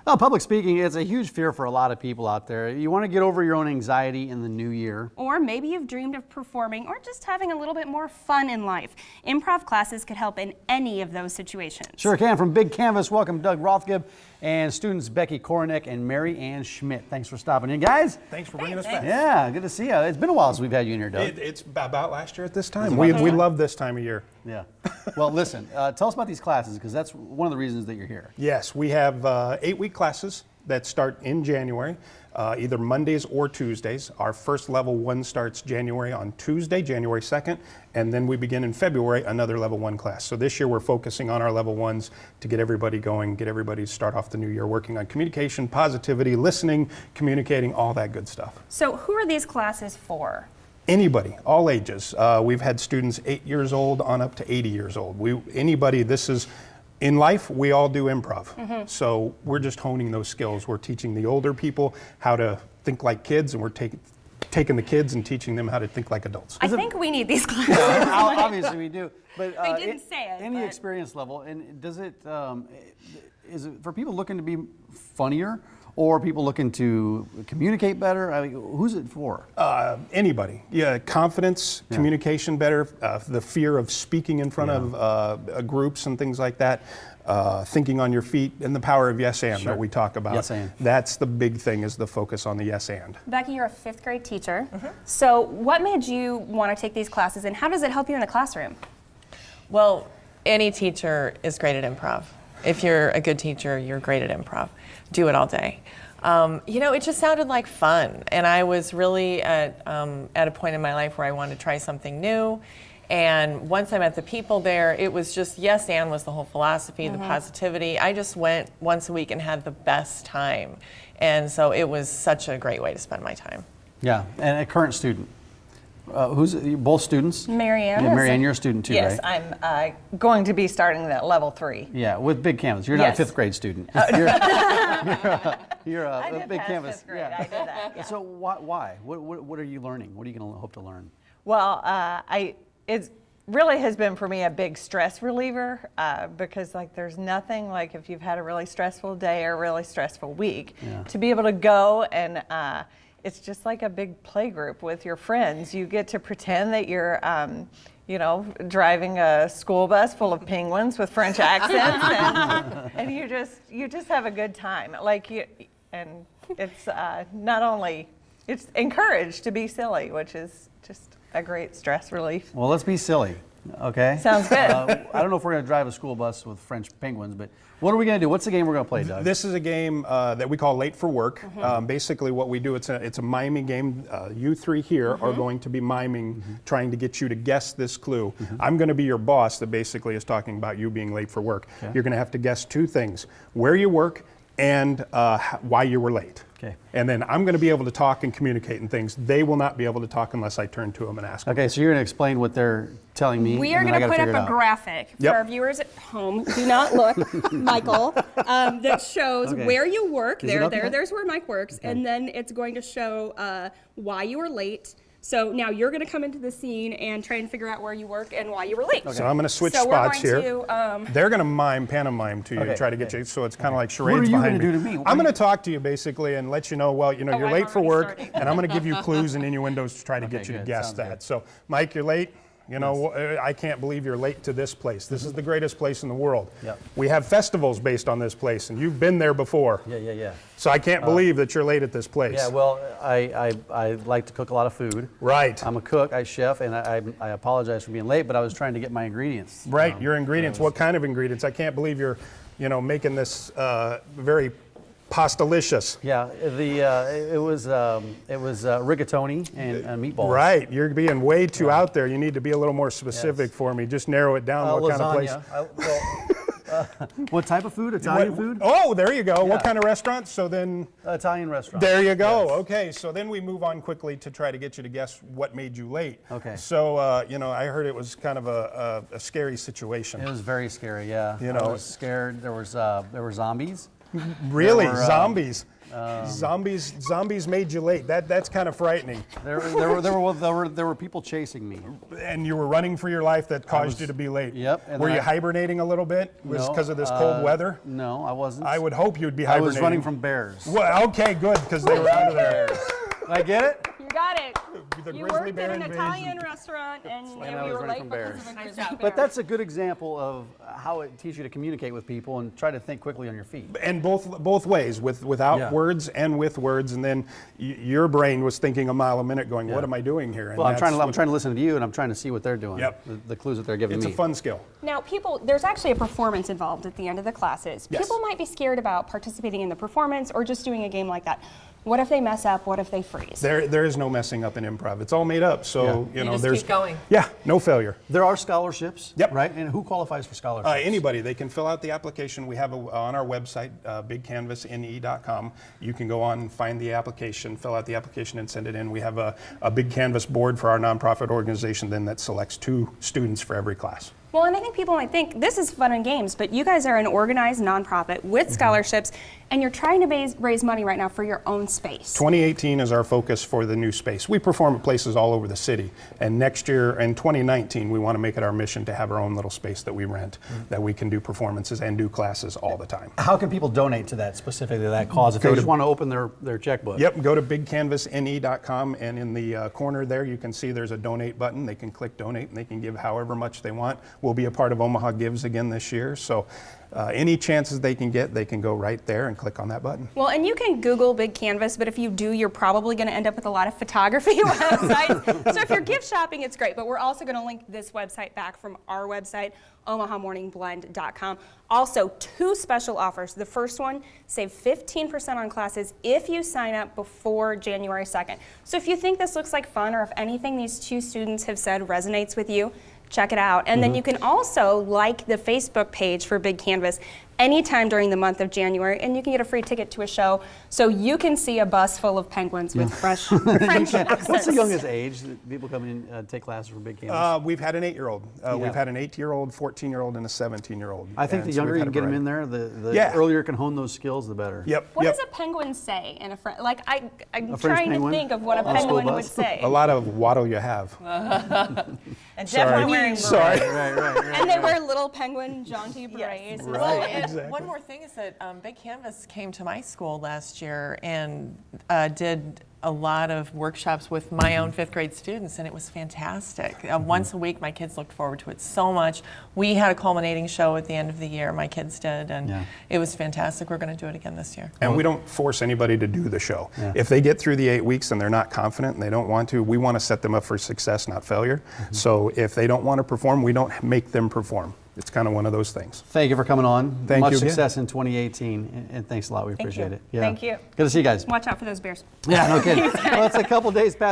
Well, public speaking is a huge fear for a lot of people out there. You want to get over your own anxiety in the new year. Or maybe you've dreamed of performing or just having a little bit more fun in life. Improv classes could help in any of those situations. Sure can. From Big Canvas, welcome Doug Rothgib and students Becky Kornick and Mary Ann Schmidt. Thanks for stopping in, guys. Thanks for bringing us back. Yeah, good to see you. It's been a while since we've had you in here, Doug. It's about last year at this time. We love this time of year. Yeah. Well, listen, tell us about these classes, because that's one of the reasons that you're here. Yes, we have 8-week classes that start in January, either Mondays or Tuesdays. Our first level 1 starts January on Tuesday, January 2nd, and then we begin in February another level 1 class. So this year we're focusing on our level 1s to get everybody going, get everybody to start off the new year working on communication, positivity, listening, communicating, all that good stuff. So who are these classes for? Anybody, all ages. We've had students 8 years old on up to 80 years old. Anybody, this is, in life, we all do improv. So we're just honing those skills. We're teaching the older people how to think like kids, and we're taking the kids and teaching them how to think like adults. I think we need these classes. Obviously we do. But They didn't say it, Any but- experience level, and does it, is it for people looking to be funnier, or people looking to communicate better? I mean, who's it for? Anybody. Yeah, confidence, communication better, the fear of speaking in front of groups and things like that, thinking on your feet, and the power of yes and that we talk about. Yes and. That's the big thing, is the focus on the yes and. Becky, you're a 5th grade teacher. So what made you want to take these classes, and how does it help you in the classroom? Well, any teacher is great at improv. If you're a good teacher, you're great at improv. Do it all day. You know, it just sounded like fun, and I was really at a point in my life where I wanted to try something new. And once I met the people there, it was just yes and was the whole philosophy, the positivity. I just went once a week and had the best time, and so it was such a great way to spend my time. Yeah, and a current student. Who's both students? Mary Ann. Yeah, Mary Ann, you're a student too, Yes, right? I'm going to be starting at level 3. Yeah, with Big Canvas. You're not Yes. a 5th grade student. You're I a did Big pass Canvas. 5th grade. I did that. Yeah. So why? What are you learning? What are you going to hope to learn? Well, it really has been for me a big stress reliever because like there's nothing like if you've had a really stressful day or a really stressful week to be able to go and it's just like a big play group with your friends. You get to pretend that you're you know, driving a school bus full of penguins with French accents, and you just have a good time. And it's not only it's encouraged to be silly, which is just a great stress relief. Well, let's be silly, okay? Sounds good. I don't know if we're going to drive a school bus with French penguins, but what are we going to do? What's the game we're going to play, Doug? This is a game that we call Late for Work. Basically what we do, it's a miming game. You 3 here are going to be miming, trying to get you to guess this clue. I'm going to be your boss that basically is talking about you being late for work. Okay. You're going to have to guess 2 things: where you work and why you were late. Okay. And then I'm going to be able to talk and communicate and things. They will not be able to talk unless I turn to them and ask them. Okay, so you're going to explain what they're telling me. We are and then going I to gotta put figure up it a out. graphic Yep. for our viewers at home. Do not look, Michael, that shows Okay. where you work. Is it up there? There's where Mike works. And then it's going to show why you were late. So now you're going to come into the scene and try and figure out where you work and why you were late. So I'm going to switch So we're spots going here. to, They're going to pantomime to you, Okay, try to get okay. you. So it's kind of like charades What are you behind gonna do to me? What I'm are going to talk to you basically and let you know. Well, you know, you're I'm late for already work, starting. and I'm going to give you clues and innuendos to try to get Okay, you to good. guess Sounds that. good. So, Mike, you're late. You know, I can't believe you're late to this place. This is the greatest place in the world. Yep. We have festivals based on this place, and you've been there before. Yeah. So I can't believe that you're late at this place. Yeah, well, I like to cook a lot of food. Right. I'm a cook, I chef, and I apologize for being late, but I was trying to get my ingredients. Right, your ingredients. What kind of ingredients? I can't believe you're, you know, making this very pastelicious. Yeah, it was rigatoni and meatballs. Right, you're being way too out there. You need to be a little more specific for me. Just narrow it down. What kind of place? What type of food? Italian food? Oh, there you go. What Yeah. kind of restaurant? So then, Italian restaurant. there you go. Yes. Okay, so then we move on quickly to try to get you to guess what made you late. Okay. So, you know, I heard it was kind of a scary situation. It was very scary, yeah. You I know. was scared. There were zombies. Really? There were, Zombies made you late. That's kind of frightening. There were people chasing me. And you were running for your life that caused you to be late. Yep, and Were then you I- hibernating a little bit? Was No, because of this cold weather? No, I wasn't. I would hope you'd be I hibernating. was running from bears. Well, okay, good, because they were out of there. Did I get it? You got it. The You grizzly worked bear at an invasion. Italian restaurant and I we was were running late from because bears. of a grizzly bear. But that's a good example of how it teaches you to communicate with people and try to think quickly on your feet. And both ways, without Yeah. words and with words, and then your brain was thinking a mile a minute, going, "What Yeah. am I doing here?" And Well, I'm that's trying what- to listen to you, and I'm trying to see what they're doing. Yep. The clues that they're giving It's me. a fun skill. Now, there's actually a performance involved at the end of the classes. Yes. People might be scared about participating in the performance or just doing a game like that. What if they mess up? What if they freeze? There is no messing up in improv. It's all made up. So Yeah. you know, just there's keep going. Yeah, no failure. There are scholarships, Yep. right? And who qualifies for scholarships? Anybody, they can fill out the application. We have on our website, bigcanvasne.com. You can go on and find the application, fill out the application, and send it in. We have a big canvas board for our nonprofit organization then that selects 2 students for every class. Well, and I think people might think this is fun and games, but you guys are an organized nonprofit with scholarships, and you're trying to raise money right now for your own space. 2018 is our focus for the new space. We perform at places all over the city, and next year, in 2019, we want to make it our mission to have our own little space that we rent, that we can do performances and do classes all the time. How can people donate to that, specifically to that cause, if they Go just to- want to open their checkbook? Yep, go to bigcanvasne.com, and in the corner there, you can see there's a donate button. They can click donate, and they can give however much they want. We'll be a part of Omaha Gives again this year, so any chances they can get, they can go right there and click on that button. Well, and you can Google Big Canvas, but if you do, you're probably going to end up with a lot of photography websites. So if you're gift shopping, it's great. But we're also going to link this website back from our website, omahamorningblend.com. Also, 2 special offers. The first one, save 15% on classes if you sign up before January 2nd. So if you think this looks like fun, or if anything these 2 students have said resonates with you, check it out. And then you can also like the Facebook page for Big Canvas anytime during the month of January, and you can get a free ticket to a show so you can see a bus full of penguins with fresh French accents. What's the youngest age that people come in take classes for Big Canvas? We've had an 8-year-old. Yeah. We've had an 8-year-old, 14-year-old, and a 17-year-old. I think the younger you can get them in there, the Yeah. earlier you can hone those skills, the better. Yep, What yep. does a penguin say in a French? Like I'm French trying penguin? to think of what a On a school penguin would bus? say. A lot of what'll you have. And definitely wearing Sorry. Right. And they wear little penguin jaunty berets. Right. Well, and exactly. one more thing is that Big Canvas came to my school last year and did a lot of workshops with my own 5th grade students, and it was fantastic. Once a week, my kids looked forward to it so much. We had a culminating show at the end of the year, my kids did, and Yeah. it was fantastic. We're going to do it again this year. And we don't force anybody to do the show. Yeah. If they get through the 8 weeks and they're not confident and they don't want to, we want to set them up for success, not failure. So if they don't want to perform, we don't make them perform. It's kind of one of those things. Thank you for coming on. Thank Much you again. success in 2018, and thanks a lot. We appreciate you. it. Yeah. Thank you. Good to see you guys. Watch out for those bears. Yeah, no kidding. Well, it's a couple days past.